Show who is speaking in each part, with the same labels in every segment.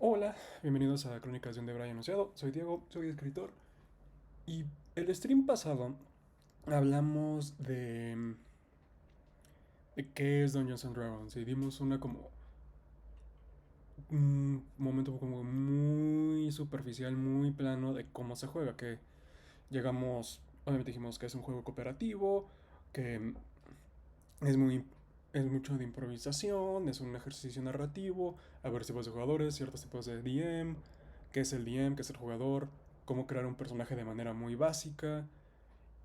Speaker 1: Hola, bienvenidos a Crónicas de un Debray Anunciado. Soy Diego, soy escritor. Y el stream pasado hablamos de qué es Dungeons and Dragons y dimos una como un momento como muy superficial, muy plano de cómo se juega. Que llegamos, obviamente dijimos que es un juego cooperativo, que es muy es mucho de improvisación, es un ejercicio narrativo, a ver tipos de jugadores, ciertos tipos de DM, qué es el DM, qué es el jugador, cómo crear un personaje de manera muy básica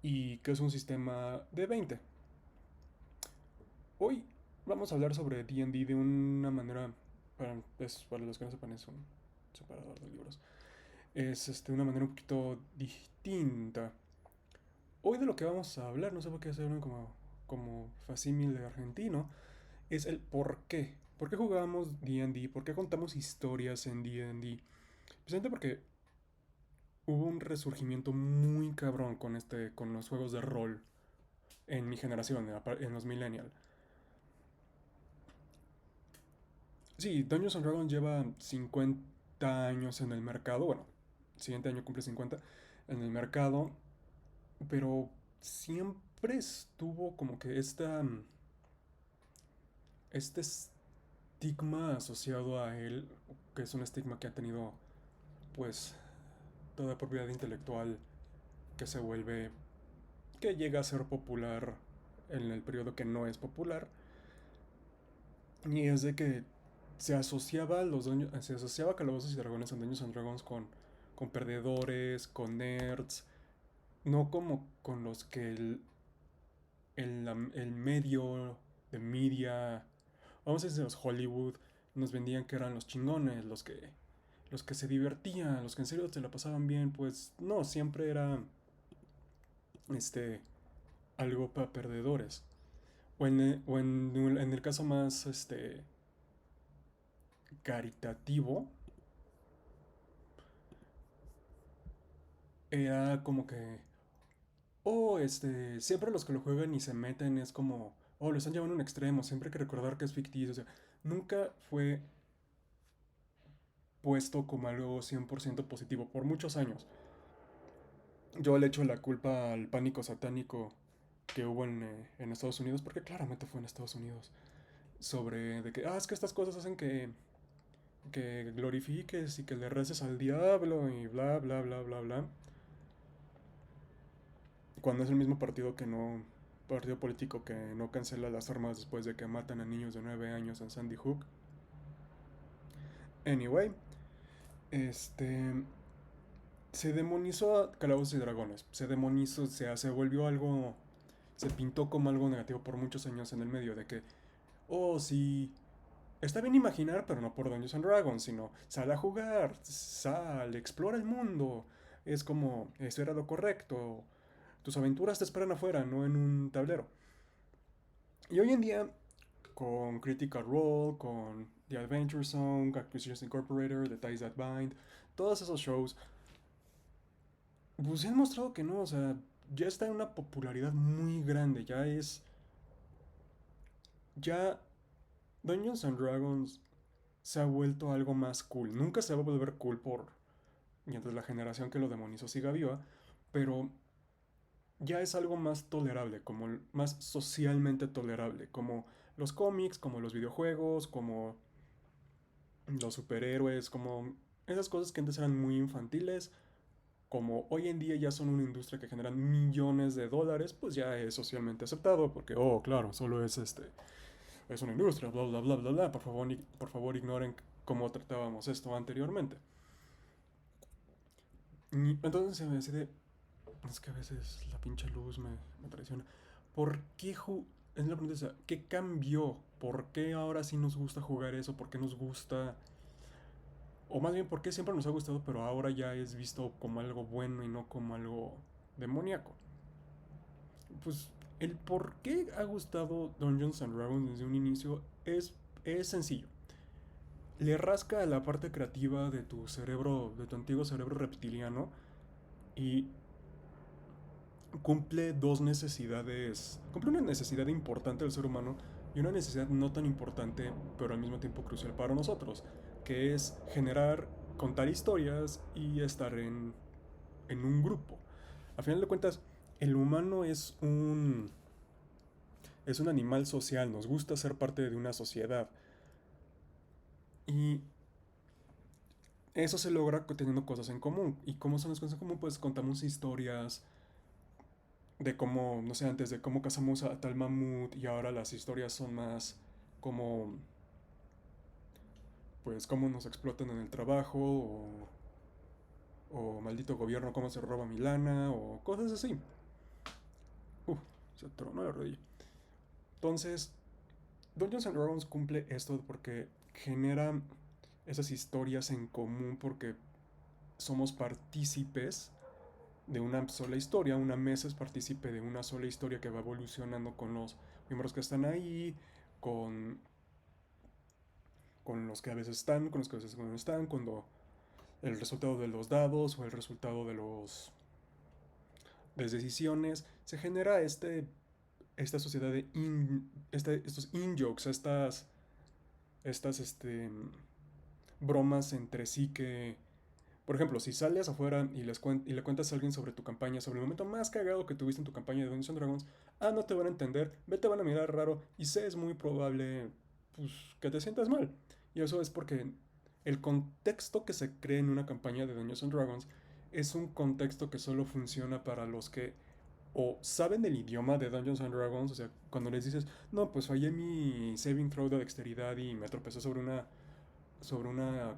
Speaker 1: y qué es un sistema de 20. Hoy vamos a hablar sobre D&D de una manera, para los que no sepan, es un separador de libros. Es una manera un poquito distinta. Hoy de lo que vamos a hablar, no sé por qué hacer como facímil de argentino, es el por qué. ¿Por qué jugamos D&D? ¿Por qué contamos historias en D&D? Precisamente porque hubo un resurgimiento muy cabrón con los juegos de rol en mi generación, en los millennials. Sí, Dungeons and Dragons lleva 50 años en el mercado. Bueno, el siguiente año cumple 50 en el mercado. Pero siempre estuvo como que este estigma asociado a él, que es un estigma que ha tenido pues toda propiedad intelectual que se vuelve, que llega a ser popular en el periodo que no es popular. Y es de que se asociaba a Calabozos y Dragones en Dungeons and Dragons con perdedores, con nerds, no como con los que el medio de media, vamos a decir los Hollywood, nos vendían que eran los chingones, los que se divertían, los que en serio se la pasaban bien. Pues no, siempre era este algo para perdedores. O en el caso más caritativo, era como que, siempre los que lo juegan y se meten es como, lo están llevando a un extremo, siempre hay que recordar que es ficticio. O sea, nunca fue puesto como algo 100% positivo por muchos años. Yo le echo la culpa al pánico satánico que hubo en Estados Unidos, porque claramente fue en Estados Unidos, sobre de que, es que estas cosas hacen que glorifiques y que le reces al diablo y bla, bla, bla, bla, bla. Cuando es el mismo partido político que no cancela las armas después de que matan a niños de 9 años en Sandy Hook. Anyway, este, se demonizó a Calabozos y Dragones. Se demonizó, se volvió algo, se pintó como algo negativo por muchos años en el medio de que, sí, está bien imaginar, pero no por Dungeons and Dragons, sino sal a jugar, sal, explora el mundo. Es como, eso era lo correcto. Tus aventuras te esperan afuera, no en un tablero. Y hoy en día, con Critical Role, con The Adventure Zone, Acquisitions Incorporated, The Ties That Bind, todos esos shows, pues se han mostrado que no, o sea, ya está en una popularidad muy grande, ya Dungeons and Dragons se ha vuelto algo más cool. Nunca se va a volver cool mientras la generación que lo demonizó siga viva, pero ya es algo más tolerable, como más socialmente tolerable, como los cómics, como los videojuegos, como los superhéroes, como esas cosas que antes eran muy infantiles, como hoy en día ya son una industria que generan millones de dólares, pues ya es socialmente aceptado, porque, claro, solo es una industria, bla, bla, bla, bla, bla. Por favor, ignoren cómo tratábamos esto anteriormente. Y entonces se me decide, es que a veces la pinche luz me traiciona. ¿Por qué es la pregunta, ¿qué cambió? ¿Por qué ahora sí nos gusta jugar eso? ¿Por qué nos gusta? O más bien, ¿por qué siempre nos ha gustado, pero ahora ya es visto como algo bueno y no como algo demoníaco? Pues el por qué ha gustado Dungeons and Dragons desde un inicio es sencillo. Le rasca a la parte creativa de tu cerebro, de tu antiguo cerebro reptiliano, y cumple dos necesidades. Cumple una necesidad importante del ser humano y una necesidad no tan importante, pero al mismo tiempo crucial para nosotros, que es generar, contar historias y estar en un grupo. A final de cuentas, el humano es un animal social, nos gusta ser parte de una sociedad. Y eso se logra teniendo cosas en común. ¿Y cómo son las cosas en común? Pues contamos historias de cómo, no sé, antes de cómo cazamos a tal mamut y ahora las historias son más como, pues, cómo nos explotan en el trabajo o maldito gobierno, cómo se roba mi lana o cosas así. Uf, se tronó la rodilla. Entonces, Dungeons and Dragons cumple esto porque genera esas historias en común porque somos partícipes de una sola historia, una mesa es partícipe de una sola historia que va evolucionando con los miembros que están ahí, con, con los que a veces están, con los que a veces no están, cuando el resultado de los dados o el resultado de de decisiones, se genera esta sociedad de estos in-jokes, estas bromas entre sí que, por ejemplo, si sales afuera y le cuentas a alguien sobre tu campaña, sobre el momento más cagado que tuviste en tu campaña de Dungeons and Dragons, no te van a entender, te van a mirar raro y es muy probable pues, que te sientas mal. Y eso es porque el contexto que se crea en una campaña de Dungeons and Dragons es un contexto que solo funciona para los que o saben el idioma de Dungeons and Dragons, o sea, cuando les dices, no, pues fallé mi saving throw de dexteridad y me tropecé sobre una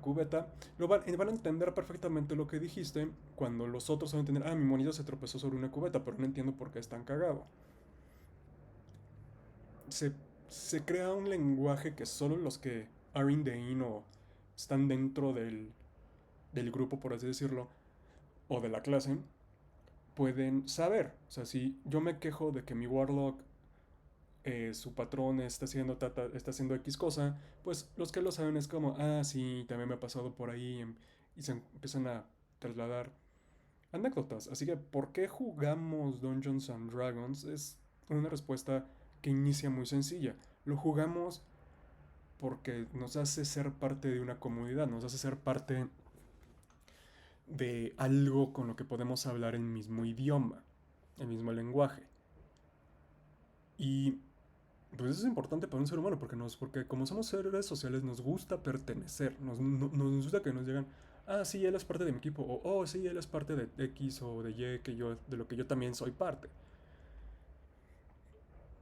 Speaker 1: cubeta, van a entender perfectamente lo que dijiste cuando los otros van a entender, mi monito se tropezó sobre una cubeta, pero no entiendo por qué es tan cagado. Se, se crea un lenguaje que solo los que are in the in o están dentro del grupo, por así decirlo, o de la clase, pueden saber. O sea, si yo me quejo de que mi Warlock su patrón está haciendo X cosa, pues los que lo saben es como, sí, también me ha pasado por ahí y se empiezan a trasladar anécdotas. Así que, ¿por qué jugamos Dungeons and Dragons? Es una respuesta que inicia muy sencilla. Lo jugamos porque nos hace ser parte de una comunidad, nos hace ser parte de algo con lo que podemos hablar el mismo idioma, el mismo lenguaje. Y pues eso es importante para un ser humano porque como somos seres sociales nos gusta pertenecer, nos gusta que nos digan, sí, él es parte de mi equipo, o sí, él es parte de X o de Y, de lo que yo también soy parte.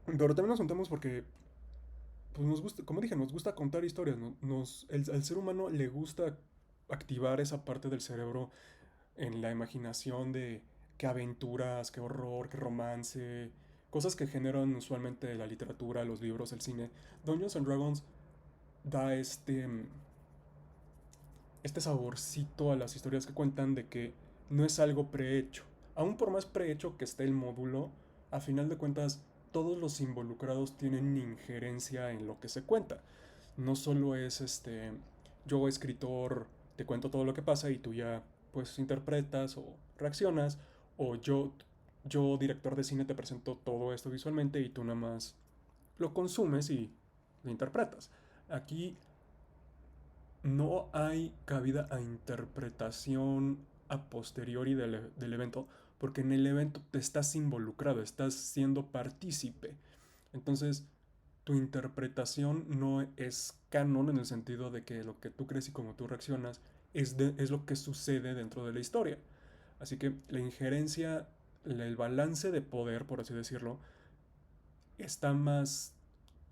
Speaker 1: Pero también nos juntamos porque, pues nos gusta, como dije, nos gusta contar historias, al ser humano le gusta activar esa parte del cerebro en la imaginación de qué aventuras, qué horror, qué romance, cosas que generan usualmente la literatura, los libros, el cine. Dungeons and Dragons da este saborcito a las historias que cuentan de que no es algo prehecho. Aún por más prehecho que esté el módulo, a final de cuentas todos los involucrados tienen injerencia en lo que se cuenta. No solo es yo escritor te cuento todo lo que pasa y tú ya pues interpretas o reaccionas, o yo director de cine te presento todo esto visualmente y tú nada más lo consumes y lo interpretas. Aquí no hay cabida a interpretación a posteriori del evento, porque en el evento te estás involucrado, estás siendo partícipe. Entonces, tu interpretación no es canon en el sentido de que lo que tú crees y cómo tú reaccionas es lo que sucede dentro de la historia. Así que la injerencia, el balance de poder, por así decirlo, está más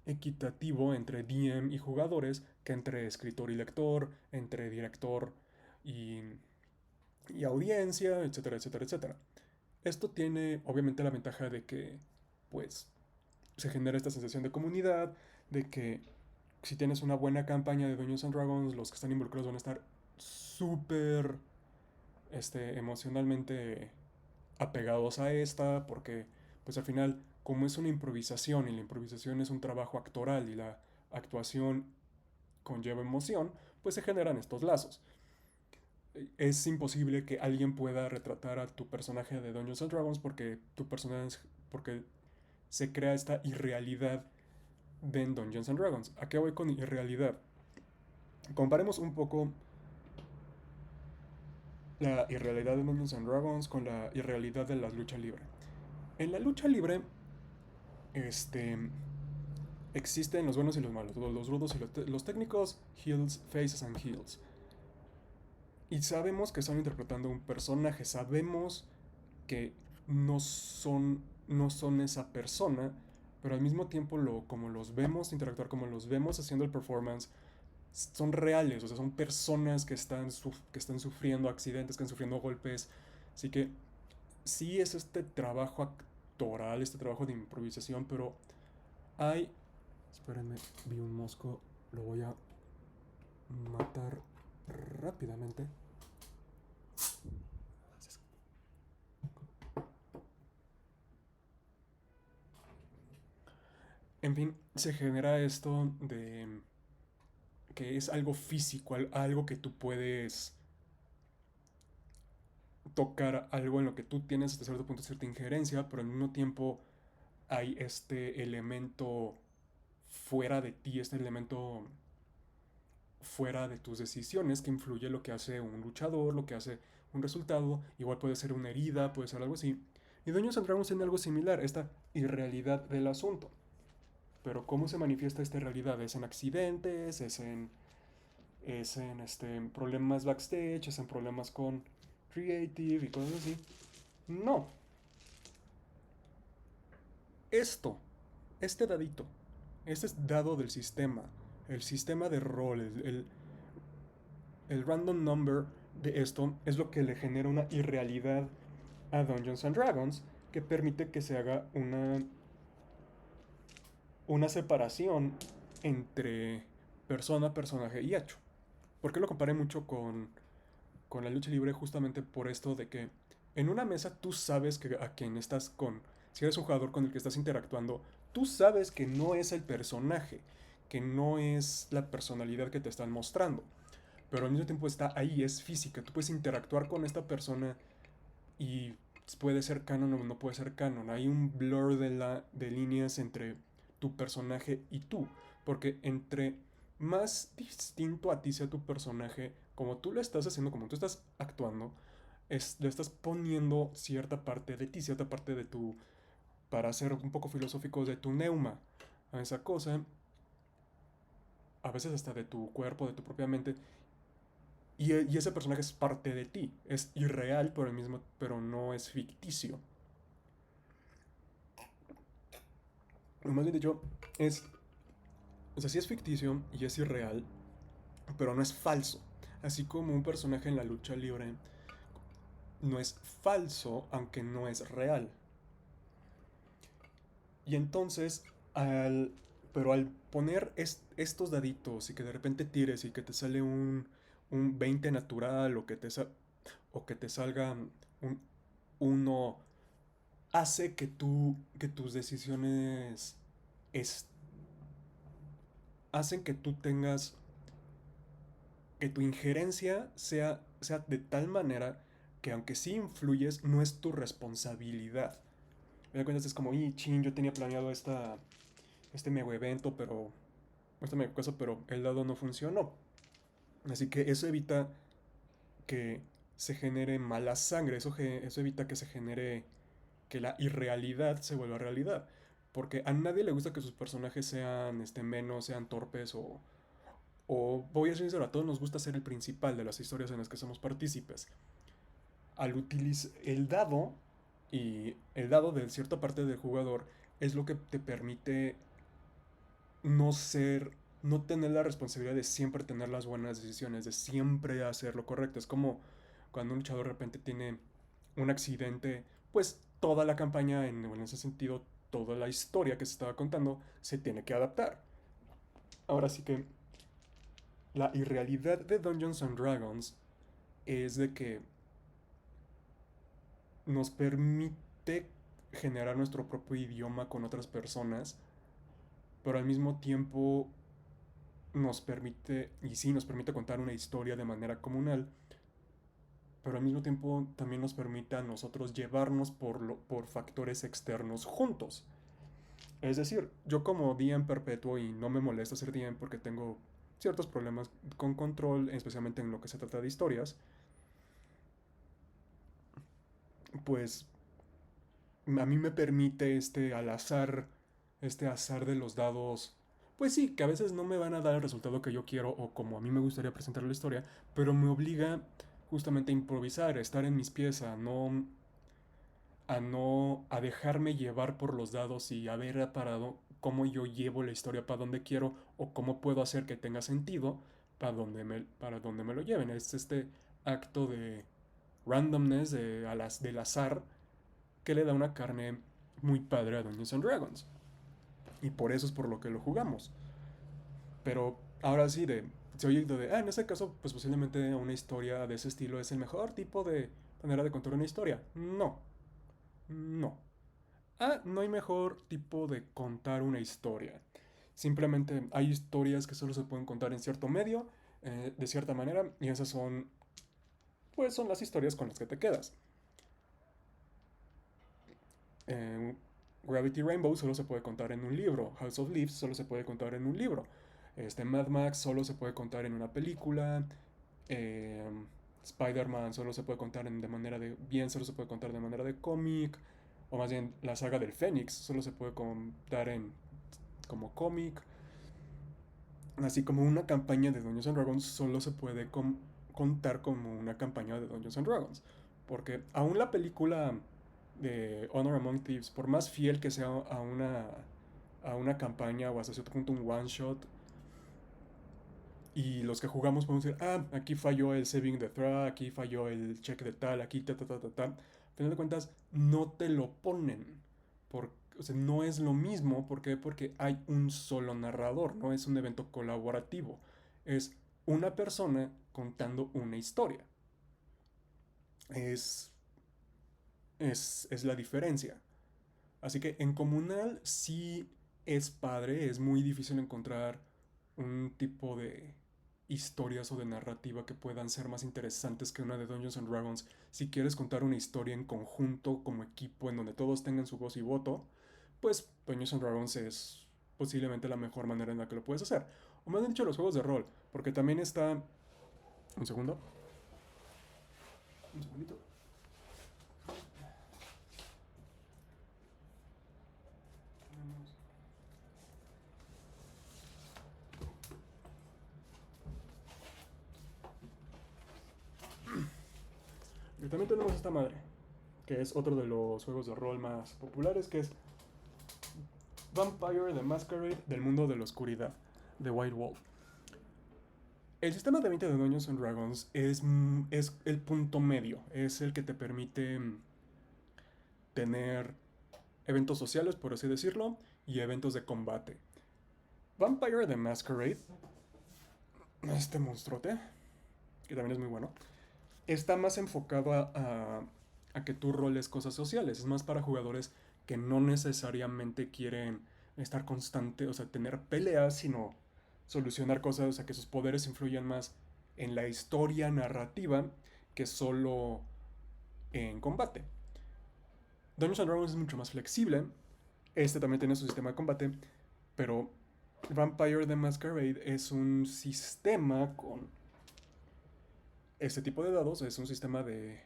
Speaker 1: equitativo entre DM y jugadores que entre escritor y lector, entre director y, y audiencia, etcétera, etcétera, etcétera. Esto tiene obviamente la ventaja de que pues se genera esta sensación de comunidad, de que si tienes una buena campaña de Dungeons and Dragons, los que están involucrados van a estar súper emocionalmente apegados a esta, porque pues al final, como es una improvisación y la improvisación es un trabajo actoral y la actuación conlleva emoción, pues se generan estos lazos. Es imposible que alguien pueda retratar a tu personaje de Dungeons and Dragons porque se crea esta irrealidad de Dungeons and Dragons. ¿A qué voy con irrealidad? Comparemos un poco la irrealidad de Dungeons and Dragons con la irrealidad de la lucha libre. En la lucha libre, este, existen los buenos y los malos, los rudos y los técnicos, heels, faces and heels. Y sabemos que están interpretando un personaje, sabemos que no son esa persona, pero al mismo tiempo como los vemos interactuar, como los vemos haciendo el performance, son reales, o sea, son personas que están sufriendo accidentes, que están sufriendo golpes. Así que sí es este trabajo actoral, este trabajo de improvisación, pero hay... Espérenme, vi un mosco, lo voy a matar rápidamente. En fin, se genera esto de que es algo físico, algo que tú puedes tocar, algo en lo que tú tienes hasta cierto punto cierta injerencia, pero al mismo tiempo hay este elemento fuera de ti, este elemento fuera de tus decisiones que influye lo que hace un luchador, lo que hace un resultado, igual puede ser una herida, puede ser algo así. Y Dungeons and Dragons tiene algo similar, esta irrealidad del asunto. Pero ¿cómo se manifiesta esta realidad? ¿Es en accidentes? ¿Es en problemas backstage? ¿Es en problemas con creative y cosas así? No. Esto, este dadito, este es dado del sistema, el sistema de rol, el random number de esto es lo que le genera una irrealidad a Dungeons and Dragons que permite que se haga una separación entre persona, personaje y hecho. ¿Por qué lo comparé mucho con la lucha libre? Justamente por esto de que en una mesa tú sabes que a quien estás con, si eres un jugador con el que estás interactuando, tú sabes que no es el personaje, que no es la personalidad que te están mostrando, pero al mismo tiempo está ahí, es física, tú puedes interactuar con esta persona y puede ser canon o no puede ser canon, hay un blur de líneas entre tu personaje y tú, porque entre más distinto a ti sea tu personaje, como tú lo estás haciendo, como tú estás actuando, le estás poniendo cierta parte de ti, cierta parte de tu, para ser un poco filosófico, de tu neuma a esa cosa, a veces hasta de tu cuerpo, de tu propia mente, y ese personaje es parte de ti, es irreal, pero no es ficticio. O más bien dicho, o sea, sí es ficticio y es irreal, pero no es falso. Así como un personaje en la lucha libre no es falso, aunque no es real. Y entonces, pero al poner estos daditos y que de repente tires y que te sale un 20 natural o que te salga un uno, hace que tus decisiones es, hacen que tú tengas, que tu injerencia sea de tal manera que aunque sí influyes, no es tu responsabilidad. Me da cuenta, es como, y chin, yo tenía planeado este mega evento, esta mega cosa, pero el dado no funcionó. Así que eso evita que se genere mala sangre, eso evita que se genere, que la irrealidad se vuelva realidad. Porque a nadie le gusta que sus personajes sean menos, sean torpes o voy a ser sincero, a todos nos gusta ser el principal de las historias en las que somos partícipes. Al utilizar el dado de cierta parte del jugador es lo que te permite no ser, no tener la responsabilidad de siempre tener las buenas decisiones, de siempre hacer lo correcto. Es como cuando un luchador de repente tiene un accidente, pues toda la campaña, en ese sentido, toda la historia que se estaba contando, se tiene que adaptar. Ahora sí que la irrealidad de Dungeons and Dragons es de que nos permite generar nuestro propio idioma con otras personas, pero al mismo tiempo nos permite, y sí, nos permite contar una historia de manera comunal, pero al mismo tiempo también nos permite a nosotros llevarnos por factores externos juntos. Es decir, yo como DM perpetuo y no me molesta ser DM porque tengo ciertos problemas con control, especialmente en lo que se trata de historias, pues a mí me permite este azar de los dados, pues sí, que a veces no me van a dar el resultado que yo quiero o como a mí me gustaría presentar la historia, pero me obliga justamente a improvisar, a estar en mis pies, a dejarme llevar por los dados y a ver cómo yo llevo la historia para donde quiero o cómo puedo hacer que tenga sentido para donde me lo lleven. Es este acto de randomness, del azar, que le da una carne muy padre a Dungeons and Dragons. Y por eso es por lo que lo jugamos. Pero ahora sí, se oye en ese caso, pues posiblemente una historia de ese estilo es el mejor tipo de manera de contar una historia. No, no. No hay mejor tipo de contar una historia. Simplemente hay historias que solo se pueden contar en cierto medio, de cierta manera, y esas son las historias con las que te quedas. Eh, Gravity Rainbow solo se puede contar en un libro. House of Leaves solo se puede contar en un libro. Mad Max solo se puede contar en una película. eh, Spider-Man solo se puede contar de manera de bien, solo se puede contar de manera de cómic, o más bien la saga del Fénix solo se puede contar como cómic, así como una campaña de Dungeons and Dragons solo se puede contar como una campaña de Dungeons and Dragons, porque aún la película de Honor Among Thieves, por más fiel que sea a una campaña o hasta cierto punto un one shot, y los que jugamos podemos decir, aquí falló el saving de throw, aquí falló el check de tal, aquí ta ta ta ta ta. Al final de cuentas, no te lo ponen. O sea, no es lo mismo. ¿Por qué? Porque hay un solo narrador, no es un evento colaborativo. Es una persona contando una historia. Es, es la diferencia. Así que en comunal sí es padre, es muy difícil encontrar un tipo de historias o de narrativa que puedan ser más interesantes que una de Dungeons and Dragons. Si quieres contar una historia en conjunto, como equipo, en donde todos tengan su voz y voto, pues Dungeons and Dragons es posiblemente la mejor manera en la que lo puedes hacer. O más bien dicho, los juegos de rol, porque también está... Un segundo. Un segundito. Y también tenemos esta madre, que es otro de los juegos de rol más populares, que es Vampire the Masquerade del mundo de la oscuridad, de White Wolf. El sistema de 20 de Dungeons and Dragons es el punto medio, es el que te permite tener eventos sociales, por así decirlo, y eventos de combate. Vampire the Masquerade, este monstruote, que también es muy bueno, está más enfocado a que tú roles cosas sociales. Es más para jugadores que no necesariamente quieren estar constante, o sea, tener peleas, sino solucionar cosas, o sea, que sus poderes influyan más en la historia narrativa que solo en combate. Dungeons and Dragons es mucho más flexible. Este también tiene su sistema de combate, pero Vampire the Masquerade es un sistema con este tipo de dados. Es un sistema de...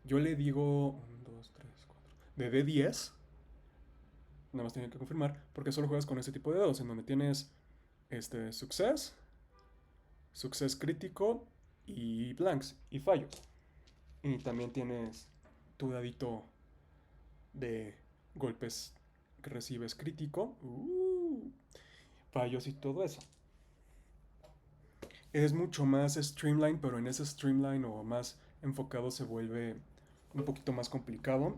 Speaker 1: Yo le digo... 1, 2, 3, 4. De D10. Nada más tengo que confirmar. Porque solo juegas con este tipo de dados. En donde tienes success, success crítico y blanks y fallos. Y también tienes tu dadito de golpes que recibes crítico. Fallos y todo eso. Es mucho más streamline, pero en ese streamline o más enfocado se vuelve un poquito más complicado.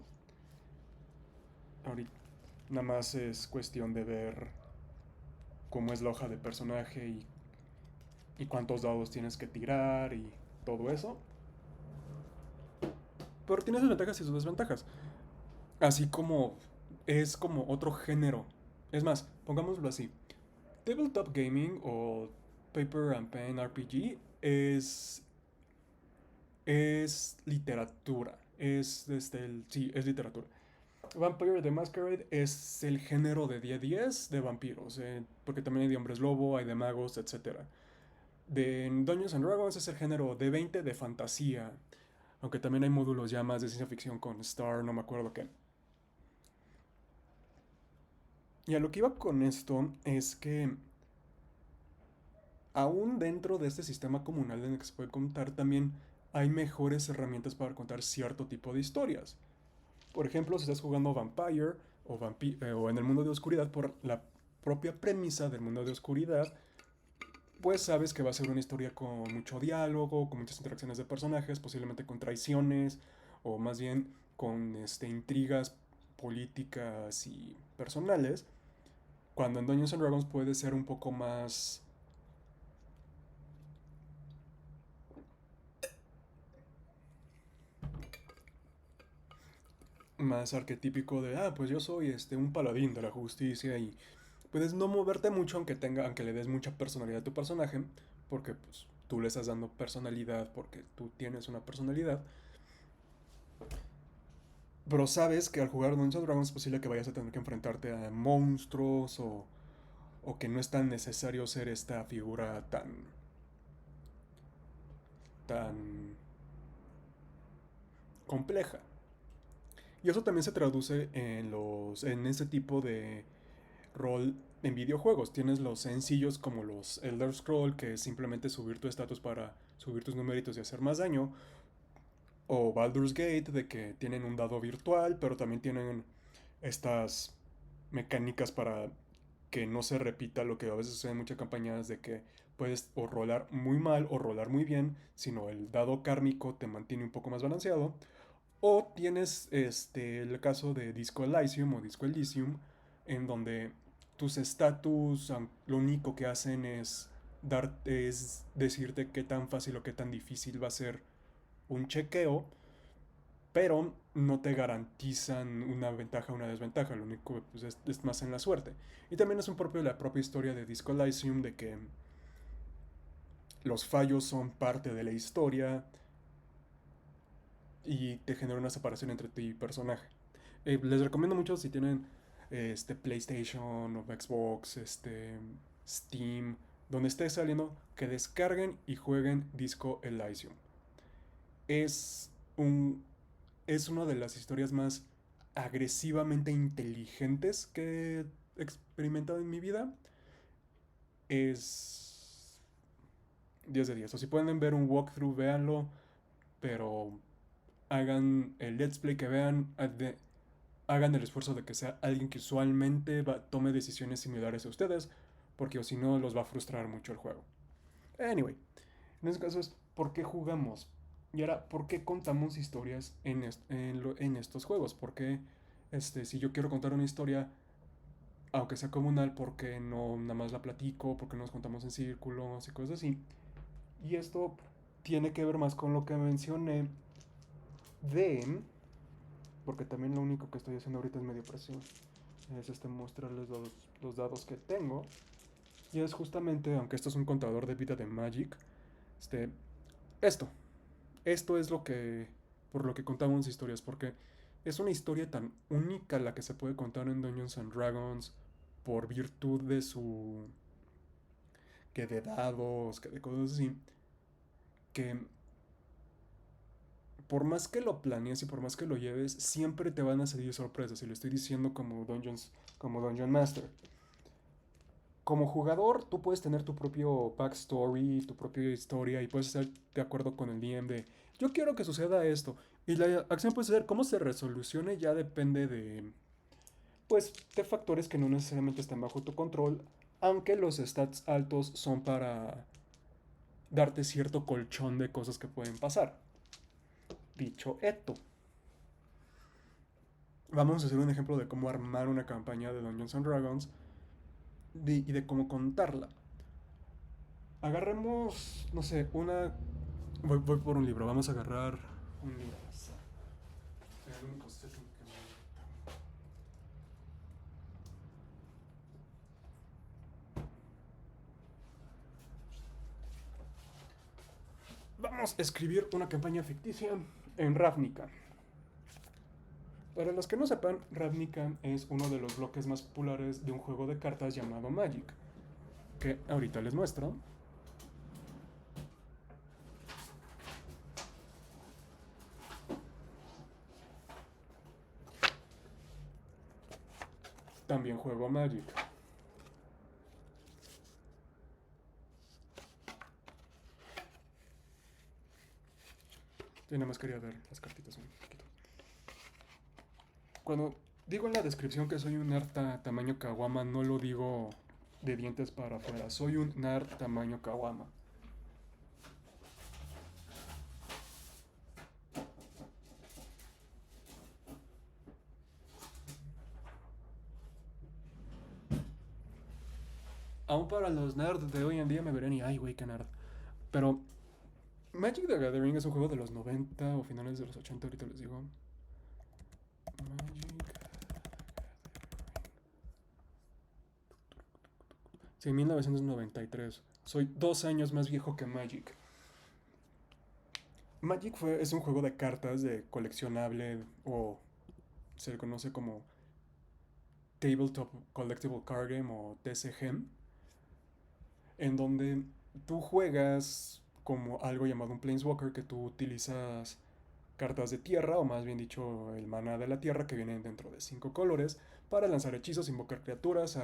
Speaker 1: Ahorita nada más es cuestión de ver cómo es la hoja de personaje y cuántos dados tienes que tirar y todo eso. Pero tiene sus ventajas y sus desventajas. Así como es como otro género. Es más, pongámoslo así. Tabletop Gaming o Paper and Pen RPG es literatura. Sí, es literatura. Vampire the Masquerade es el género de 10 10 de vampiros, porque también hay de hombres lobo, hay de magos, etcétera. En Dungeons and Dragons es el género D20 de fantasía. Aunque también hay módulos ya más de ciencia ficción con Star, no me acuerdo qué. Y a lo que iba con esto es que aún dentro de este sistema comunal en el que se puede contar, también hay mejores herramientas para contar cierto tipo de historias. Por ejemplo, si estás jugando Vampire o en el mundo de oscuridad, por la propia premisa del mundo de oscuridad, pues sabes que va a ser una historia con mucho diálogo, con muchas interacciones de personajes, posiblemente con traiciones, o más bien con intrigas políticas y personales, cuando en Dungeons and Dragons puede ser un poco más arquetípico de, pues yo soy un paladín de la justicia y puedes no moverte mucho aunque le des mucha personalidad a tu personaje, porque pues tú le estás dando personalidad porque tú tienes una personalidad. Pero sabes que al jugar Dungeons and Dragons es posible que vayas a tener que enfrentarte a monstruos o que no es tan necesario ser esta figura tan compleja. Y eso también se traduce en ese tipo de rol en videojuegos. Tienes los sencillos como los Elder Scroll, que es simplemente subir tu estatus para subir tus numeritos y hacer más daño. O Baldur's Gate, de que tienen un dado virtual, pero también tienen estas mecánicas para que no se repita lo que a veces sucede en muchas campañas de que puedes o rolar muy mal o rolar muy bien, sino el dado kármico te mantiene un poco más balanceado. O tienes el caso de Disco Elysium o Disco Elysium, en donde tus estatus lo único que hacen es decirte qué tan fácil o qué tan difícil va a ser un chequeo, pero no te garantizan una ventaja o una desventaja, lo único pues, es más en la suerte. Y también es un propio de la propia historia de Disco Elysium de que los fallos son parte de la historia y te genera una separación entre ti y personaje. Les recomiendo mucho si tienen PlayStation o Xbox, Steam, donde esté saliendo, que descarguen y jueguen Disco Elysium. Es un es una de las historias más agresivamente inteligentes que he experimentado en mi vida. Es 10 de 10. O si pueden ver un walkthrough, véanlo, pero hagan el let's play que vean, hagan el esfuerzo de que sea alguien que usualmente tome decisiones similares a ustedes, porque o si no los va a frustrar mucho el juego. Anyway, en este caso es por qué jugamos. Y ahora, ¿por qué contamos historias en estos juegos? Porque si yo quiero contar una historia, aunque sea comunal, ¿por qué no nada más la platico? ¿Por qué nos contamos en círculos y cosas así? Y esto tiene que ver más con lo que mencioné de... Porque también lo único que estoy haciendo ahorita es medio presión. Es mostrarles los dados que tengo. Y es justamente, aunque esto es un contador de vida de Magic, este, esto. Esto es por lo que contamos historias, porque es una historia tan única la que se puede contar en Dungeons and Dragons por virtud de que de dados, que de cosas así, que por más que lo planees y por más que lo lleves, siempre te van a salir sorpresas, y lo estoy diciendo como Dungeon Master. Como jugador, tú puedes tener tu propio backstory, tu propia historia, y puedes estar de acuerdo con el DM de yo quiero que suceda esto. Y la acción puede ser cómo se resolucione, ya depende pues, de factores que no necesariamente están bajo tu control, aunque los stats altos son para darte cierto colchón de cosas que pueden pasar. Dicho esto, vamos a hacer un ejemplo de cómo armar una campaña de Dungeons and Dragons y de cómo contarla. Agarremos, no sé, voy por un libro, vamos a agarrar un libro. El único setting que Vamos a escribir una campaña ficticia en Ravnica. Para los que no sepan, Ravnica es uno de los bloques más populares de un juego de cartas llamado Magic, que ahorita les muestro. también juego Magic. Yo nada más quería ver las cartitas un poquito. Cuando digo en la descripción que soy un nerd tamaño Kawama, no lo digo de dientes para afuera. Soy un nerd tamaño Kawama. Aún para los nerds de hoy en día me verán y ay, güey, qué nerd. Pero Magic the Gathering es un juego de los 90 o finales de los 80, ahorita les digo. Magic. Sí, 1993. Soy 2 años más viejo que Magic. Magic es un juego de cartas de coleccionable o se le conoce como Tabletop Collectible Card Game o TCG, en donde tú juegas como algo llamado un Planeswalker, que tú utilizas cartas de tierra, o más bien dicho, el maná de la tierra, que vienen dentro de 5 colores, para lanzar hechizos, invocar criaturas,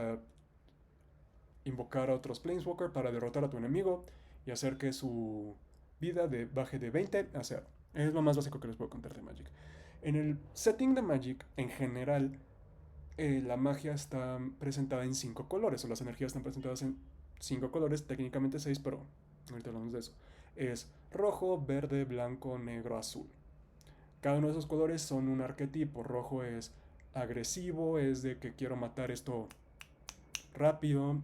Speaker 1: invocar a otros Planeswalker para derrotar a tu enemigo y hacer que su vida baje de 20 a 0. Es lo más básico que les puedo contar de Magic. En el setting de Magic, en general, la magia está presentada en 5 colores, o las energías están presentadas en 5 colores, técnicamente 6, pero ahorita hablamos de eso. Es rojo, verde, blanco, negro, azul. Cada uno de esos colores son un arquetipo. Rojo es agresivo, es de que quiero matar esto rápido.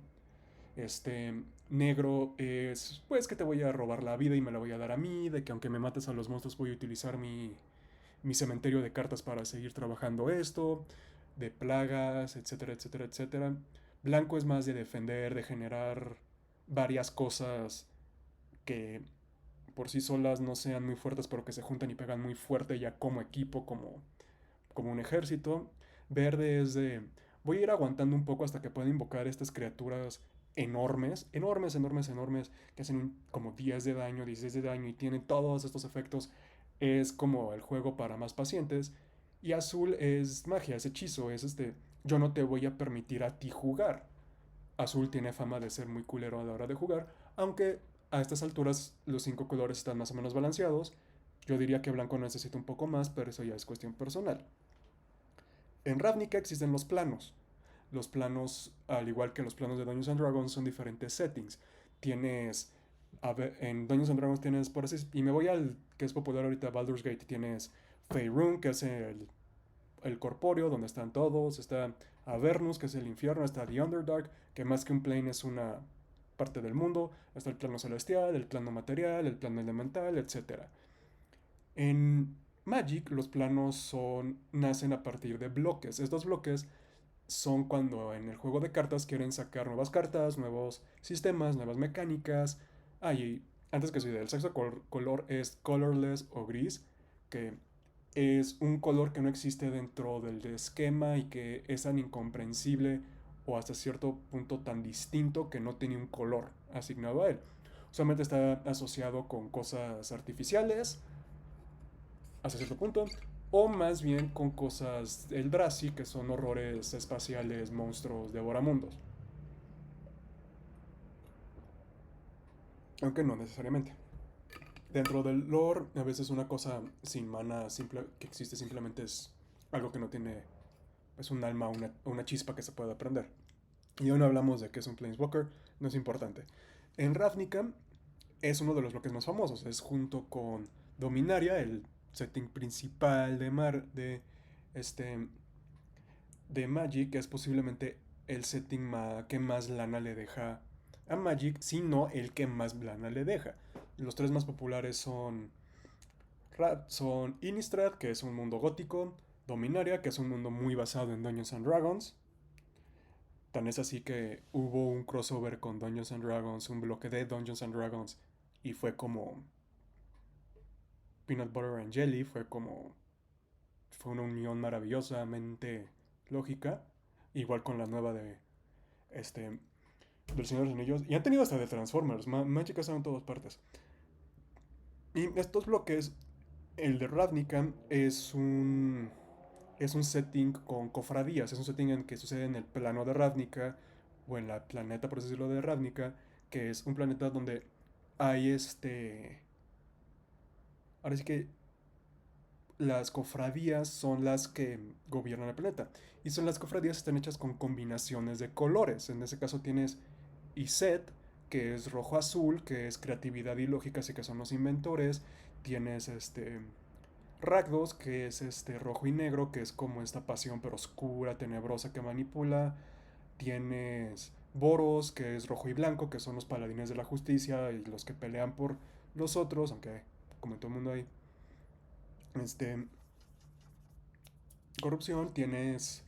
Speaker 1: Negro es pues que te voy a robar la vida y me la voy a dar a mí, de que aunque me mates a los monstruos voy a utilizar mi cementerio de cartas para seguir trabajando esto, de plagas, etcétera, etcétera, etcétera. Blanco es más de defender, de generar varias cosas que por sí solas no sean muy fuertes, pero que se juntan y pegan muy fuerte ya como equipo, como un ejército. Verde es de voy a ir aguantando un poco hasta que pueda invocar estas criaturas enormes, enormes, enormes, enormes, que hacen como 10 de daño, 16 de daño y tienen todos estos efectos. Es como el juego para más pacientes. Y azul es magia, es hechizo, es yo no te voy a permitir a ti jugar. Azul tiene fama de ser muy culero a la hora de jugar, aunque a estas alturas los 5 colores están más o menos balanceados. Yo diría que blanco necesita un poco más, pero eso ya es cuestión personal. En Ravnica existen los planos. Los planos, al igual que los planos de Dungeons and Dragons, son diferentes settings. Tienes, en Dungeons and Dragons tienes, por así, y me voy al que es popular ahorita, Baldur's Gate, tienes Faerun, que es el corpóreo, donde están todos, está Avernus, que es el infierno, está The Underdark, que más que un plane es una parte del mundo, está el plano celestial, el plano material, el plano elemental, etc. En Magic los planos nacen a partir de bloques. Estos bloques son cuando en el juego de cartas quieren sacar nuevas cartas, nuevos sistemas, nuevas mecánicas. Y antes que soy del sexto color es colorless o gris, que es un color que no existe dentro del esquema y que es tan incomprensible o hasta cierto punto tan distinto que no tiene un color asignado a él. Usualmente está asociado con cosas artificiales, hasta cierto punto, o más bien con cosas Eldrazi, que son horrores espaciales, monstruos, devoramundos. Aunque no necesariamente. Dentro del lore, a veces una cosa sin mana simple que existe simplemente es algo que no tiene pues, un alma, una chispa que se pueda aprender. Y hoy no hablamos de que es un Planeswalker, no es importante. En Ravnica es uno de los bloques más famosos, es junto con Dominaria, el setting principal este, de Magic, que es posiblemente el setting que más lana le deja a Magic, sino el que más lana le deja. Los tres más populares son Innistrad, que es un mundo gótico, Dominaria, que es un mundo muy basado en Dungeons and Dragons. Tan es así que hubo un crossover con Dungeons and Dragons, un bloque de Dungeons and Dragons, y fue como Peanut Butter and Jelly, fue una unión maravillosamente lógica, igual con la nueva este, del Señor de los Anillos, y han tenido hasta de Transformers, Magic ha estado en todas partes. Y estos bloques, el de Ravnica es un es un setting con cofradías, es un setting en que sucede en el plano de Ravnica, o en la planeta, por así decirlo, de Ravnica, que es un planeta donde hay ahora sí que las cofradías son las que gobiernan el planeta. Y son las cofradías están hechas con combinaciones de colores. En ese caso tienes Iset, que es rojo-azul, que es creatividad y lógica, así que son los inventores. Tienes Rakdos, que es rojo y negro, que es como esta pasión pero oscura, tenebrosa que manipula. Tienes Boros, que es rojo y blanco, que son los paladines de la justicia y los que pelean por los otros, aunque como en todo el mundo hay corrupción. Tienes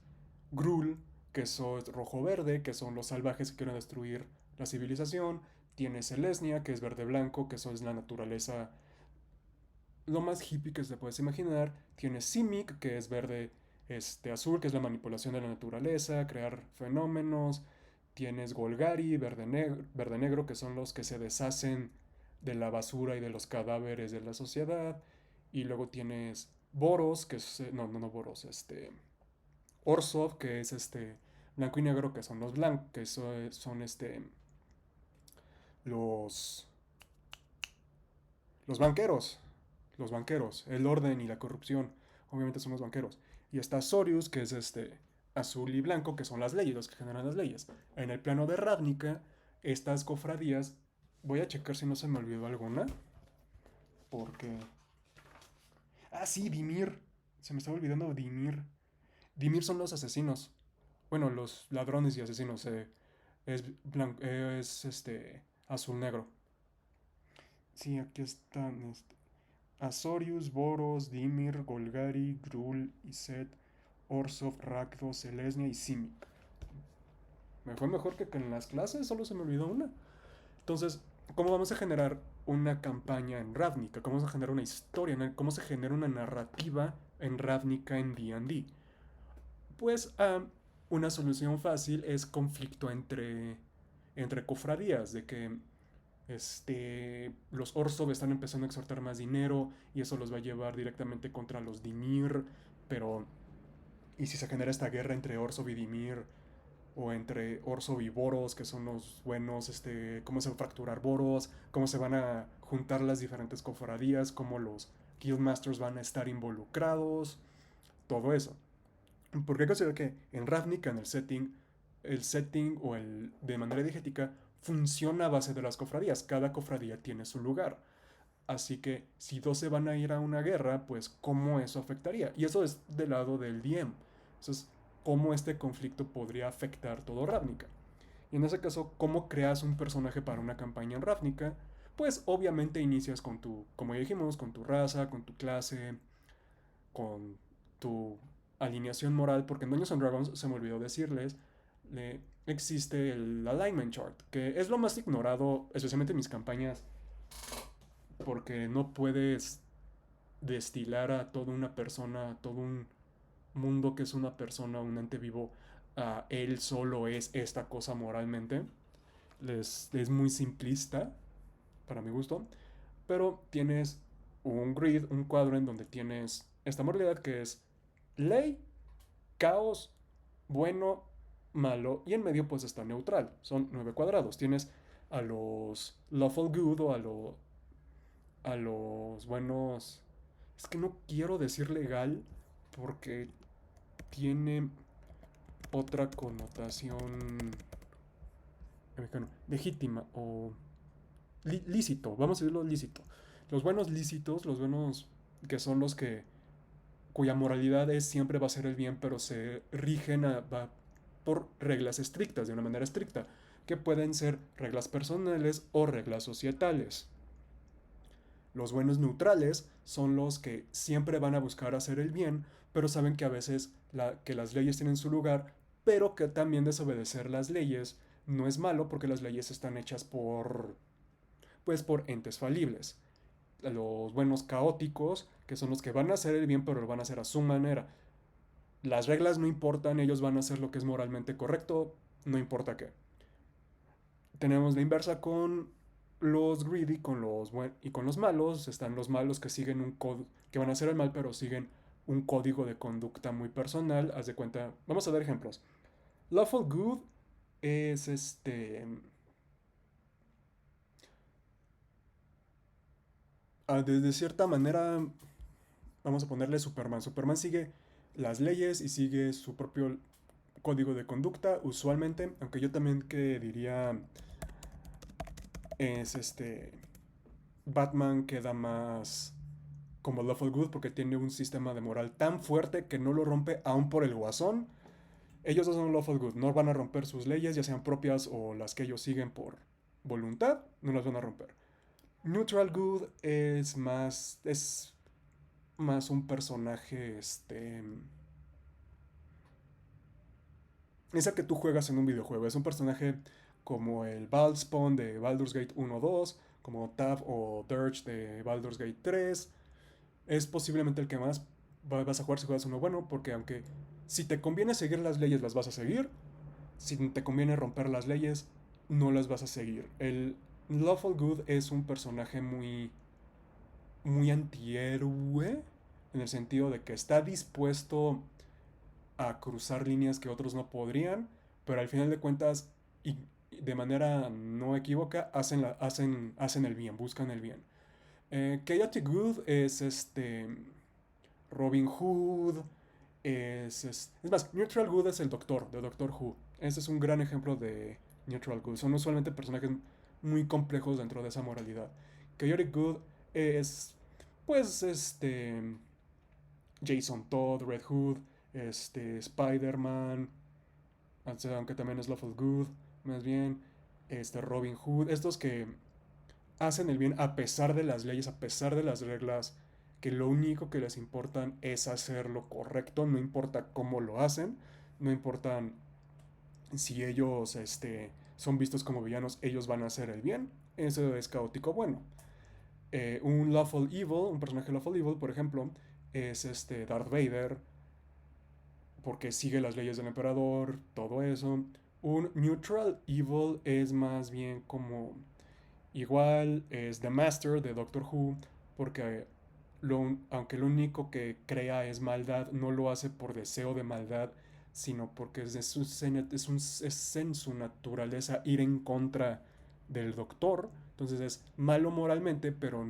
Speaker 1: Grul, que es rojo-verde, que son los salvajes que quieren destruir la civilización. Tienes Selesnya, que es verde-blanco, que eso es la naturaleza lo más hippie que se puedes imaginar. Tienes Simic, que es verde azul, que es la manipulación de la naturaleza, crear fenómenos. Tienes Golgari, verde negro, que son los que se deshacen de la basura y de los cadáveres de la sociedad. Y luego tienes Boros, que es. No, Boros, Orsov, que es blanco y negro, que son los blancos, que son los. Los banqueros. Los banqueros. El orden y la corrupción. Obviamente son los banqueros. Y está Sorius, que es azul y blanco, que son las leyes, los que generan las leyes. En el plano de Ravnica, estas cofradías. Voy a checar si no se me olvidó alguna. Porque. Ah, sí, Dimir. Se me estaba olvidando Dimir. Dimir son los asesinos. Bueno, los ladrones y asesinos. Es azul negro. Sí, aquí están. Azorius, Boros, Dimir, Golgari, Grul, Iset, Orsov, Rakdos, Selesnya y Simic. Me fue mejor que en las clases, solo se me olvidó una. Entonces, ¿cómo vamos a generar una campaña en Ravnica? ¿Cómo vamos a generar una historia? ¿Cómo se genera una narrativa en Ravnica en D&D? Pues una solución fácil es conflicto entre cofradías, de que los Orsov están empezando a exhortar más dinero y eso los va a llevar directamente contra los Dimir, pero ¿y si se genera esta guerra entre Orsov y Dimir? O entre Orsov y Boros, que son los buenos, cómo se va a fracturar Boros, cómo se van a juntar las diferentes cofradías, cómo los Guildmasters van a estar involucrados, todo eso. Porque considero que en Ravnica, en el setting o el de manera diegética funciona a base de las cofradías. Cada cofradía tiene su lugar. Así que si dos se van a ir a una guerra, pues cómo eso afectaría. Y eso es del lado del DM. Eso es cómo este conflicto podría afectar todo Ravnica. Y en ese caso, ¿cómo creas un personaje para una campaña en Ravnica? Pues obviamente inicias con tu, como ya dijimos, con tu raza, con tu clase, con tu alineación moral, porque en Dungeons and Dragons, se me olvidó decirles, existe el alignment chart, que es lo más ignorado, especialmente en mis campañas, porque no puedes destilar a toda una persona, a todo un mundo que es una persona, un ente vivo, a él solo es esta cosa moralmente. Es muy simplista, para mi gusto, pero tienes un grid, un cuadro en donde tienes esta moralidad que es ley, caos, bueno, malo, y en medio pues está neutral. Son 9 cuadrados. Tienes a los lawful good o a los buenos. Es que no quiero decir legal porque tiene otra connotación legítima o lícito, vamos a decirlo lícito. Los buenos lícitos, los buenos que son los que cuya moralidad es siempre va a ser el bien, pero se rigen por reglas estrictas, de una manera estricta, que pueden ser reglas personales o reglas societales. Los buenos neutrales son los que siempre van a buscar hacer el bien, pero saben que a veces que las leyes tienen su lugar, pero que también desobedecer las leyes no es malo porque las leyes están hechas por entes falibles. Los buenos caóticos, que son los que van a hacer el bien, pero lo van a hacer a su manera. Las reglas no importan, ellos van a hacer lo que es moralmente correcto, no importa qué. Tenemos la inversa con los greedy y con los malos. Están los malos que siguen un código, que van a hacer el mal, pero siguen un código de conducta muy personal. Haz de cuenta, vamos a dar ejemplos. Lawful Good es de cierta manera, vamos a ponerle Superman. Superman sigue las leyes y sigue su propio código de conducta, usualmente, aunque yo también que diría es Batman queda más como Lawful Good porque tiene un sistema de moral tan fuerte que no lo rompe aún por el guasón. Ellos dos son Lawful Good, no van a romper sus leyes, ya sean propias o las que ellos siguen por voluntad, no las van a romper. Neutral Good es más un personaje, es el que tú juegas en un videojuego. Es un personaje como el Valspawn de Baldur's Gate 1 o 2, como Tav o Dirge de Baldur's Gate 3. Es posiblemente el que más vas a jugar si juegas uno bueno, porque aunque si te conviene seguir las leyes, las vas a seguir. Si te conviene romper las leyes, no las vas a seguir. El Lawful Good es un personaje muy antihéroe, en el sentido de que está dispuesto a cruzar líneas que otros no podrían, pero al final de cuentas, y de manera no equívoca, hacen el bien, buscan el bien. Chaotic Good es Robin Hood, es más, Neutral Good es el Doctor, de Doctor Who. Ese es un gran ejemplo de Neutral Good. Son usualmente personajes muy complejos dentro de esa moralidad. Chaotic Good es, pues, Jason Todd, Red Hood, Spider-Man, aunque también es Lawful Good, más bien, Robin Hood, estos que hacen el bien a pesar de las leyes, a pesar de las reglas, que lo único que les importan es hacer lo correcto, no importa cómo lo hacen, no importa si ellos son vistos como villanos, ellos van a hacer el bien, eso es caótico bueno. Un Lawful Evil, un personaje Lawful Evil, por ejemplo, es Darth Vader, porque sigue las leyes del emperador, todo eso. Un Neutral Evil es más bien como igual es The Master de Doctor Who, porque aunque lo único que crea es maldad, no lo hace por deseo de maldad, sino porque es en su naturaleza ir en contra del Doctor. Entonces es malo moralmente, pero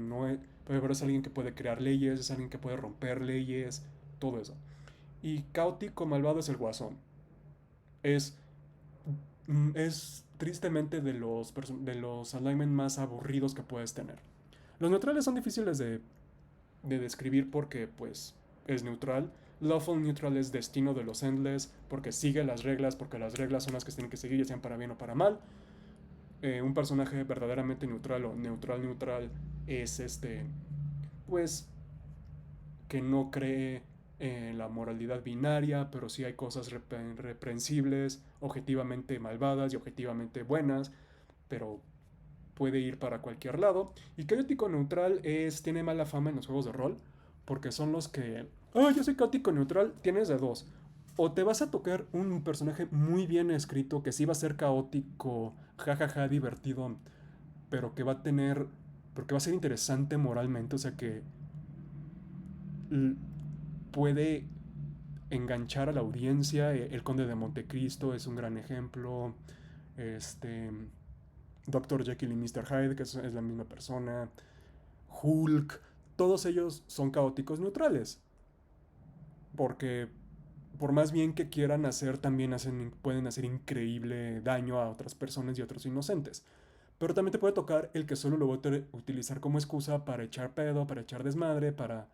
Speaker 1: es alguien que puede crear leyes, es alguien que puede romper leyes, todo eso. Y caótico malvado es el Guasón. Es es tristemente de los alignment más aburridos que puedes tener. Los neutrales son difíciles de describir porque, pues, es neutral. Lawful Neutral es destino de los Endless porque sigue las reglas, porque las reglas son las que se tienen que seguir, ya sean para bien o para mal. Un personaje verdaderamente neutral o neutral es pues, que no cree en la moralidad binaria, pero sí hay cosas reprensibles, objetivamente malvadas y objetivamente buenas, pero puede ir para cualquier lado. Y caótico neutral tiene mala fama en los juegos de rol, porque son los que, yo soy caótico neutral, tienes de dos. O te vas a tocar un personaje muy bien escrito que sí va a ser caótico, jajaja, divertido, pero que va a tener, porque va a ser interesante moralmente, o sea que puede enganchar a la audiencia. El Conde de Montecristo es un gran ejemplo. Este. Dr. Jekyll y Mr. Hyde, que es la misma persona. Hulk. Todos ellos son caóticos neutrales. Porque por más bien que quieran hacer, también pueden hacer increíble daño a otras personas y a otros inocentes. Pero también te puede tocar el que solo lo voy a utilizar como excusa para echar pedo, para echar desmadre, para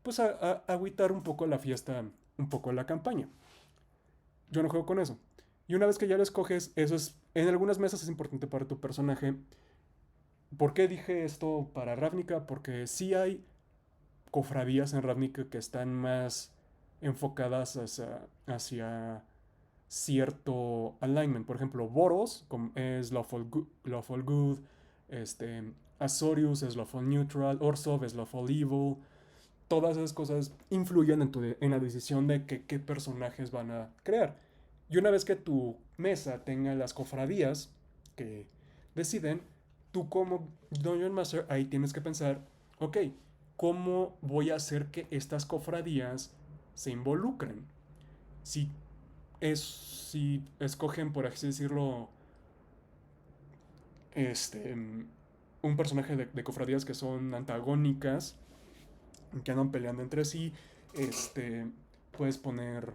Speaker 1: pues agüitar un poco la fiesta, un poco la campaña. Yo no juego con eso. Y una vez que ya lo escoges, en algunas mesas es importante para tu personaje. ¿Por qué dije esto para Ravnica? Porque sí hay cofradías en Ravnica que están más enfocadas hacia cierto alignment. Por ejemplo, Boros es Lawful Good, Azorius es Lawful Neutral, Orsov es Lawful Evil. Todas esas cosas influyen en la decisión de qué personajes van a crear. Y una vez que tu mesa tenga las cofradías que deciden, tú como Dungeon Master ahí tienes que pensar, ok, ¿cómo voy a hacer que estas cofradías se involucren? Si si escogen, por así decirlo, este, un personaje de cofradías que son antagónicas, que andan peleando entre sí, este, puedes poner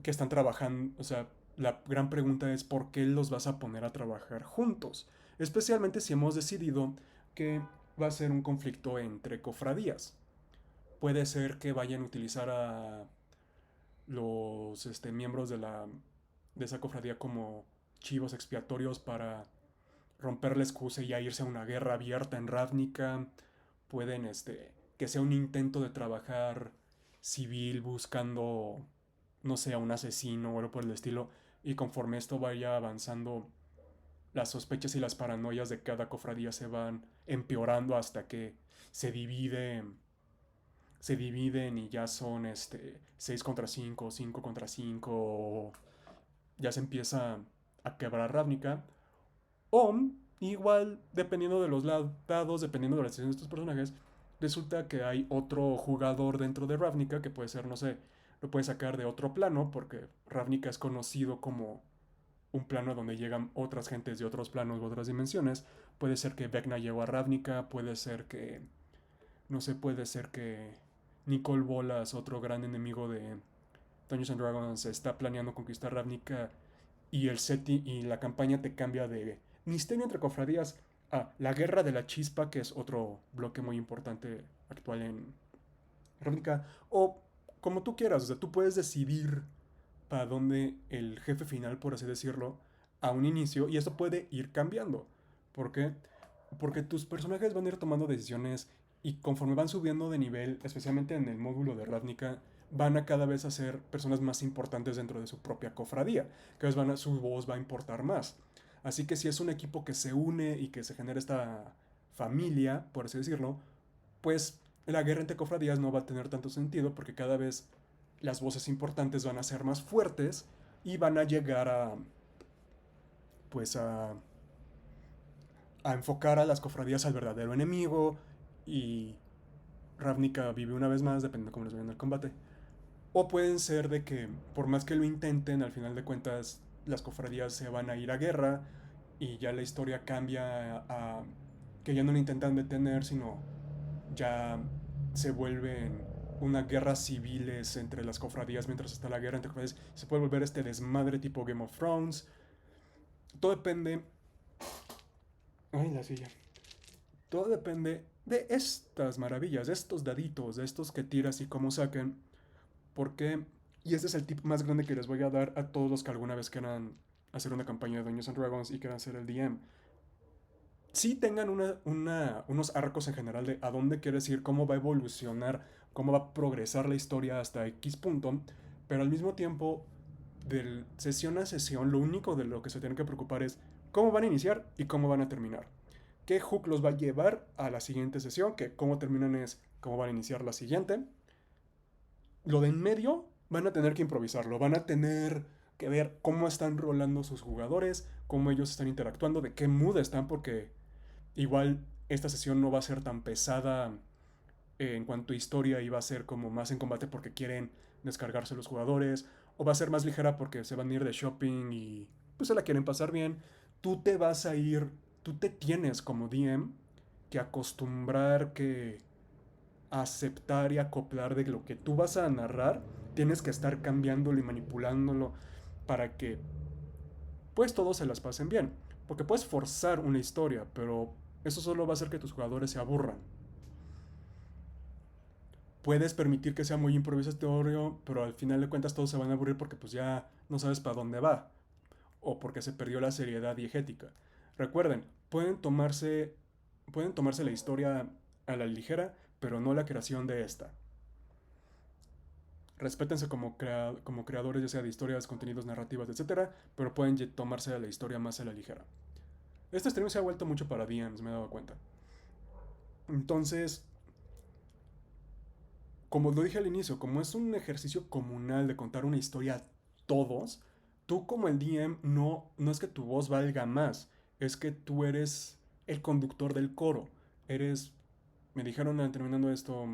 Speaker 1: que están trabajando, o sea, la gran pregunta es por qué los vas a poner a trabajar juntos, especialmente si hemos decidido que va a ser un conflicto entre cofradías. Puede ser que vayan a utilizar a los miembros de esa cofradía como chivos expiatorios para romper la excusa y ya irse a una guerra abierta en Ravnica. Pueden, que sea un intento de trabajar civil buscando, no sé, a un asesino o algo por el estilo. Y conforme esto vaya avanzando, las sospechas y las paranoias de cada cofradía se van empeorando hasta que se divide, se dividen y ya son 6 contra 5, 5 contra 5, ya se empieza a quebrar Ravnica. O igual, dependiendo de los dados, dependiendo de la decisión de estos personajes, resulta que hay otro jugador dentro de Ravnica que puede ser, no sé, lo puede sacar de otro plano, porque Ravnica es conocido como un plano donde llegan otras gentes de otros planos u otras dimensiones. Puede ser que Vecna llegó a Ravnica, puede ser que, no sé, puede ser que Nicole Bolas, otro gran enemigo de Dungeons and Dragons, está planeando conquistar Ravnica y el setting y la campaña te cambia de misterio entre cofradías a la guerra de la chispa, que es otro bloque muy importante actual en Ravnica, o como tú quieras, o sea, tú puedes decidir para dónde el jefe final, por así decirlo, a un inicio, y esto puede ir cambiando. ¿Por qué? Porque tus personajes van a ir tomando decisiones y conforme van subiendo de nivel, especialmente en el módulo de Ravnica, van a cada vez a ser personas más importantes dentro de su propia cofradía. Cada vez su voz va a importar más. Así que si es un equipo que se une y que se genera esta familia, por así decirlo, pues la guerra entre cofradías no va a tener tanto sentido porque cada vez las voces importantes van a ser más fuertes y van a llegar pues a enfocar a las cofradías al verdadero enemigo y Ravnica vive una vez más, depende de cómo les vaya en el combate. O pueden ser de que, por más que lo intenten, al final de cuentas las cofradías se van a ir a guerra y ya la historia cambia a que ya no lo intentan detener, sino ya se vuelven unas guerras civiles entre las cofradías mientras está la guerra entre cofradías. Se puede volver este desmadre tipo Game of Thrones. Todo depende. Ay, la silla. Todo depende de estas maravillas, de estos daditos, de estos que tiras y cómo saquen. Porque, y este es el tip más grande que les voy a dar a todos los que alguna vez quieran hacer una campaña de Dungeons and Dragons y quieran ser el DM. Sí tengan unos arcos en general de a dónde quieres ir, cómo va a evolucionar, cómo va a progresar la historia hasta X punto, pero al mismo tiempo, de sesión a sesión, lo único de lo que se tienen que preocupar es cómo van a iniciar y cómo van a terminar. ¿Qué hook los va a llevar a la siguiente sesión? Que cómo terminan es cómo van a iniciar la siguiente. Lo de en medio van a tener que improvisarlo, van a tener que ver cómo están rolando sus jugadores, cómo ellos están interactuando, de qué mood están, porque igual esta sesión no va a ser tan pesada en cuanto a historia y va a ser como más en combate porque quieren descargarse los jugadores, o va a ser más ligera porque se van a ir de shopping y pues se la quieren pasar bien. Tú te vas a ir, tú te tienes como DM que acostumbrar, que aceptar y acoplar de lo que tú vas a narrar, tienes que estar cambiándolo y manipulándolo para que pues todos se las pasen bien. Porque puedes forzar una historia, pero eso solo va a hacer que tus jugadores se aburran. Puedes permitir que sea muy improvisatorio, pero al final de cuentas todos se van a aburrir porque pues ya no sabes para dónde va. O porque se perdió la seriedad diegética. Recuerden, pueden tomarse la historia a la ligera, pero no la creación de esta. Respétense como creadores, ya sea de historias, contenidos, narrativas, etcétera, pero pueden tomarse la historia más a la ligera. Este stream se ha vuelto mucho para DMs, me he dado cuenta. Entonces, como lo dije al inicio, como es un ejercicio comunal de contar una historia a todos, tú como el DM no es que tu voz valga más, es que tú eres el conductor del coro, eres me dijeron terminando esto,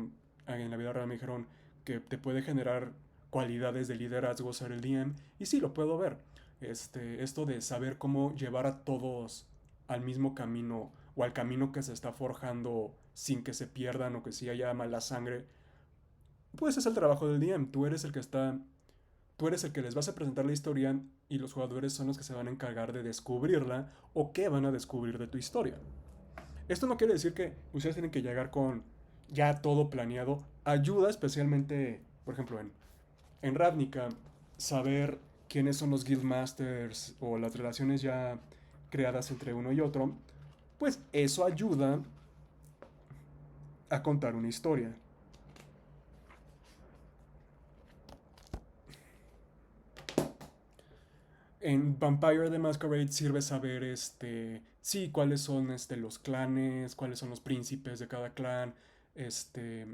Speaker 1: en la vida real me dijeron que te puede generar cualidades de liderazgo ser el DM, y sí, lo puedo ver. Esto de saber cómo llevar a todos al mismo camino o al camino que se está forjando sin que se pierdan o que si haya mala sangre, pues es el trabajo del DM. Tú eres el que les vas a presentar la historia y los jugadores son los que se van a encargar de descubrirla o qué van a descubrir de tu historia. Esto no quiere decir que ustedes tienen que llegar con ya todo planeado. Ayuda especialmente, por ejemplo, en Ravnica, saber quiénes son los guildmasters o las relaciones ya creadas entre uno y otro, pues eso ayuda a contar una historia. En Vampire the Masquerade sirve saber, sí, cuáles son, los clanes, cuáles son los príncipes de cada clan, este,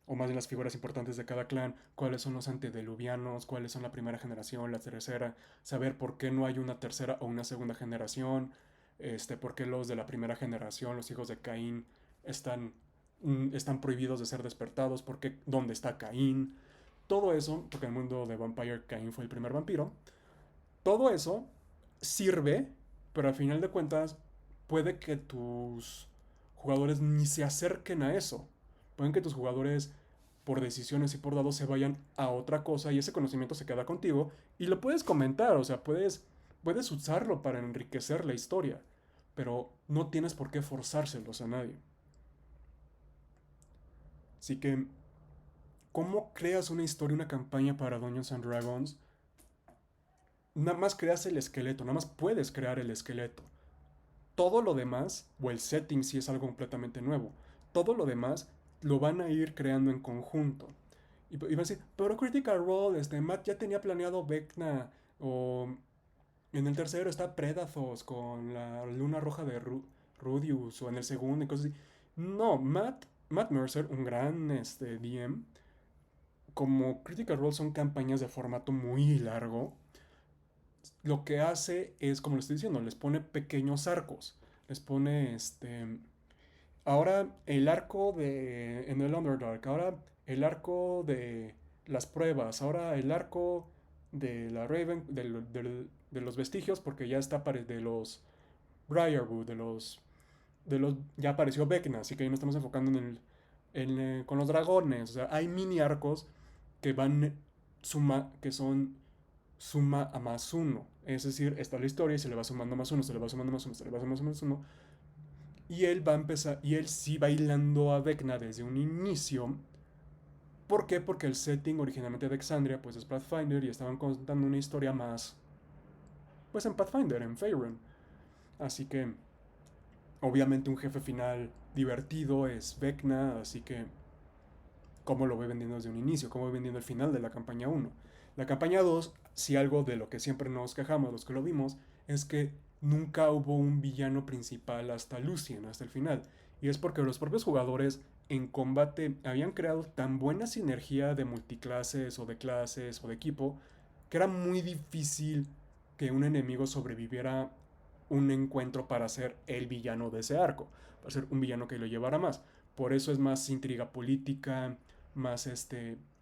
Speaker 1: o más de las figuras importantes de cada clan, cuáles son los antediluvianos, cuáles son la primera generación, la tercera, saber por qué no hay una tercera o una segunda generación, por qué los de la primera generación, los hijos de Caín, están, están prohibidos de ser despertados, por qué, dónde está Caín, todo eso, porque en el mundo de Vampire Caín fue el primer vampiro, todo eso sirve, pero al final de cuentas puede que tus jugadores ni se acerquen a eso. Pueden que tus jugadores por decisiones y por dados se vayan a otra cosa y ese conocimiento se queda contigo y lo puedes comentar, o sea, puedes usarlo para enriquecer la historia, pero no tienes por qué forzárselos a nadie. Así que, ¿cómo creas una historia, una campaña para Dungeons and Dragons? Nada más creas el esqueleto, nada más puedes crear el esqueleto. Todo lo demás, o el setting si es algo completamente nuevo, todo lo demás lo van a ir creando en conjunto. Y van a decir, pero Critical Role, Matt ya tenía planeado Vecna, o en el tercero está Predathos con la luna roja de Rudius, o en el segundo y cosas así. No, Matt Mercer, un gran DM, como Critical Role son campañas de formato muy largo, lo que hace es, como le estoy diciendo, les pone pequeños arcos. Les pone ahora el arco de. En el Underdark. Ahora el arco de las pruebas. Ahora el arco de la Raven. De los vestigios. Porque ya está de los Briarwood. Ya apareció Vecna. Así que ahí nos estamos enfocando con los dragones. O sea, hay mini arcos que van. Que son suma a más uno. Es decir, está la historia y se le va sumando más uno, se le va sumando más uno, se le va sumando más uno. Y él va a empezar, y él sí bailando a Vecna desde un inicio. ¿Por qué? Porque el setting originalmente de Exandria pues es Pathfinder y estaban contando una historia más, pues en Pathfinder, en Faerun. Así que, obviamente un jefe final divertido es Vecna, así que, ¿cómo lo voy vendiendo desde un inicio? ¿Cómo voy vendiendo el final de la campaña uno? La campaña 2 si algo de lo que siempre nos quejamos los que lo vimos, es que nunca hubo un villano principal hasta Lucien, hasta el final. Y es porque los propios jugadores en combate habían creado tan buena sinergia de multiclases o de clases o de equipo que era muy difícil que un enemigo sobreviviera un encuentro para ser el villano de ese arco, para ser un villano que lo llevara más. Por eso es más intriga política, más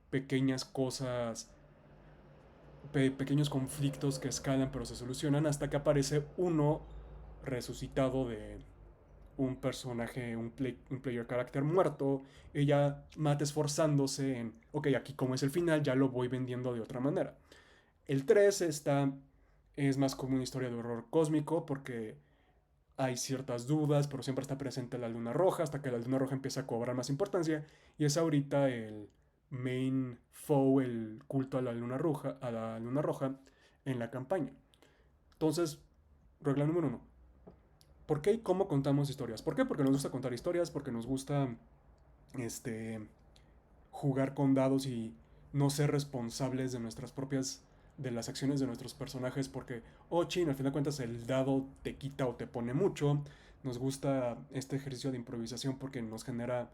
Speaker 1: pequeñas cosas, pequeños conflictos que escalan pero se solucionan hasta que aparece uno resucitado de un personaje, un player character muerto, ella mata esforzándose en, ok, aquí como es el final, ya lo voy vendiendo de otra manera. El 3 es más como una historia de horror cósmico porque hay ciertas dudas, pero siempre está presente la luna roja hasta que la luna roja empieza a cobrar más importancia y es ahorita el main foe, el culto a la luna roja en la campaña. Entonces, regla número uno. ¿Por qué y cómo contamos historias? ¿Por qué? Porque nos gusta contar historias, porque nos gusta este, jugar con dados y no ser responsables de nuestras propias, de las acciones de nuestros personajes, porque, oh, chin, al fin de cuentas el dado te quita o te pone mucho. Nos gusta este ejercicio de improvisación porque nos genera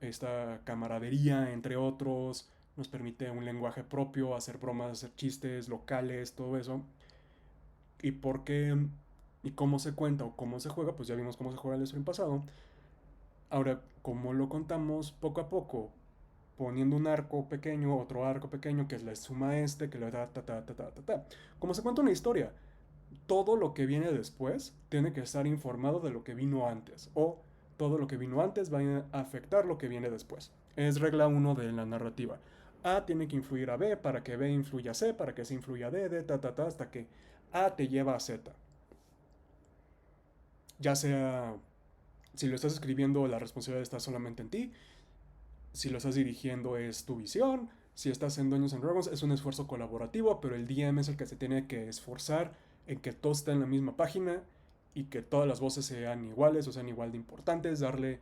Speaker 1: esta camaradería entre otros, nos permite un lenguaje propio, hacer bromas, hacer chistes locales, todo eso. ¿Y por qué? ¿Y cómo se cuenta o cómo se juega? Pues ya vimos cómo se juega el stream pasado. Ahora, como lo contamos poco a poco, poniendo un arco pequeño, otro arco pequeño, que es la suma que le da ta ta ta ta ta ta. Como se cuenta una historia, todo lo que viene después tiene que estar informado de lo que vino antes, o todo lo que vino antes va a afectar lo que viene después. Es regla uno de la narrativa. A tiene que influir a B para que B influya a C, para que C influya a D, D, ta, ta, ta, hasta que A te lleva a Z. Ya sea, si lo estás escribiendo, la responsabilidad está solamente en ti. Si lo estás dirigiendo, es tu visión. Si estás en Dungeons and Dragons, es un esfuerzo colaborativo, pero el DM es el que se tiene que esforzar en que todo esté en la misma página y que todas las voces sean iguales o sean igual de importantes, darle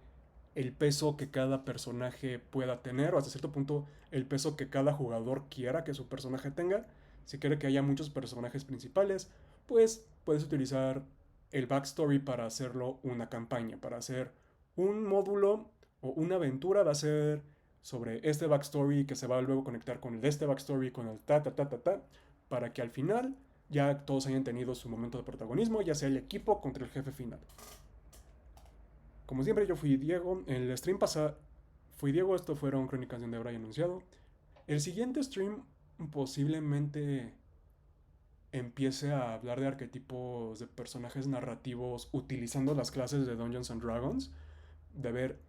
Speaker 1: el peso que cada personaje pueda tener, o hasta cierto punto el peso que cada jugador quiera que su personaje tenga. Si quiere que haya muchos personajes principales, pues puedes utilizar el backstory para hacerlo una campaña, para hacer un módulo o una aventura va a ser sobre este backstory que se va a luego conectar con el de este backstory, con el ta ta ta ta ta, para que al final ya todos hayan tenido su momento de protagonismo, ya sea el equipo contra el jefe final. Como siempre, yo fui Diego. El stream pasado fui Diego, esto fueron Crónicas de un Debray anunciado. El siguiente stream posiblemente empiece a hablar de arquetipos de personajes narrativos utilizando las clases de Dungeons and Dragons, de ver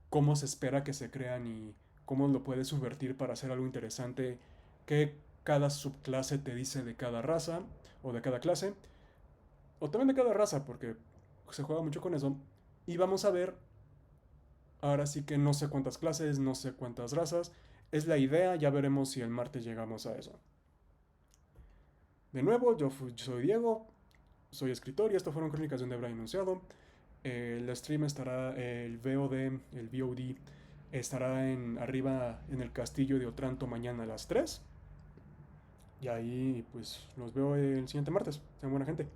Speaker 1: cómo se espera que se crean y cómo lo puedes subvertir para hacer algo interesante, qué cada subclase te dice de cada raza o de cada clase, o también de cada raza, porque se juega mucho con eso. Y vamos a ver, ahora sí que no sé cuántas clases, no sé cuántas razas, es la idea, ya veremos si el martes llegamos a eso. De nuevo, soy Diego, soy escritor y esto fueron Crónicas de un Debra Enunciado. El stream estará, el VOD, el VOD estará arriba en el castillo de Otranto mañana a las 3. Y ahí pues los veo el siguiente martes. Sean buena gente.